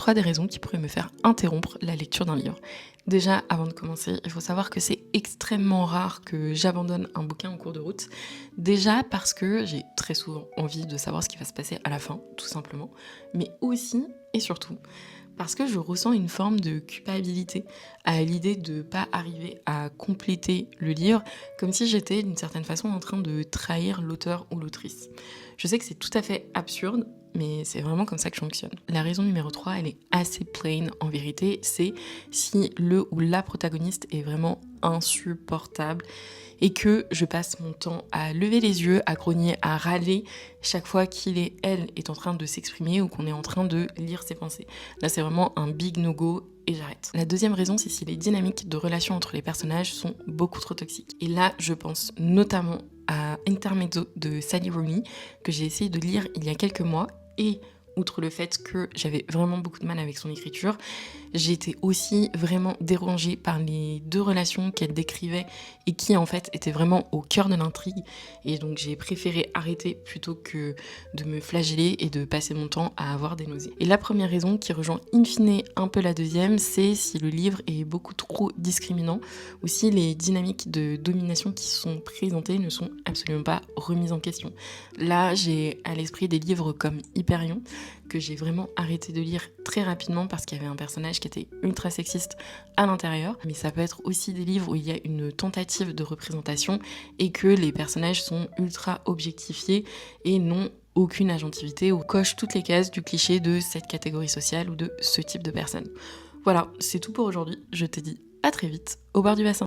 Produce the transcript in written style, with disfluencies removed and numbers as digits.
3 des raisons qui pourraient me faire interrompre la lecture d'un livre. Déjà, avant de commencer, il faut savoir que c'est extrêmement rare que j'abandonne un bouquin en cours de route. Déjà parce que j'ai très souvent envie de savoir ce qui va se passer à la fin, tout simplement. Mais aussi et surtout parce que je ressens une forme de culpabilité à l'idée de ne pas arriver à compléter le livre, comme si j'étais d'une certaine façon en train de trahir l'auteur ou l'autrice. Je sais que c'est tout à fait absurde, mais c'est vraiment comme ça que je fonctionne. La raison numéro 3, elle est assez plain en vérité, c'est si le ou la protagoniste est vraiment insupportable et que je passe mon temps à lever les yeux, à grogner, à râler chaque fois elle est en train de s'exprimer ou qu'on est en train de lire ses pensées. Là, c'est vraiment un big no-go et j'arrête. La deuxième raison, c'est si les dynamiques de relations entre les personnages sont beaucoup trop toxiques. Et là, je pense notamment à Intermezzo de Sally Rooney, que j'ai essayé de lire il y a quelques mois et outre le fait que j'avais vraiment beaucoup de mal avec son écriture, j'ai été aussi vraiment dérangée par les 2 relations qu'elle décrivait et qui en fait étaient vraiment au cœur de l'intrigue. Et donc j'ai préféré arrêter plutôt que de me flageller et de passer mon temps à avoir des nausées. Et la première raison qui rejoint in fine un peu la deuxième, c'est si le livre est beaucoup trop discriminant ou si les dynamiques de domination qui sont présentées ne sont absolument pas remises en question. Là, j'ai à l'esprit des livres comme Hyperion, que j'ai vraiment arrêté de lire très rapidement parce qu'il y avait un personnage qui était ultra sexiste à l'intérieur. Mais ça peut être aussi des livres où il y a une tentative de représentation et que les personnages sont ultra objectifiés et n'ont aucune agentivité ou cochent toutes les cases du cliché de cette catégorie sociale ou de ce type de personne. Voilà, c'est tout pour aujourd'hui. Je te dis à très vite au bord du bassin.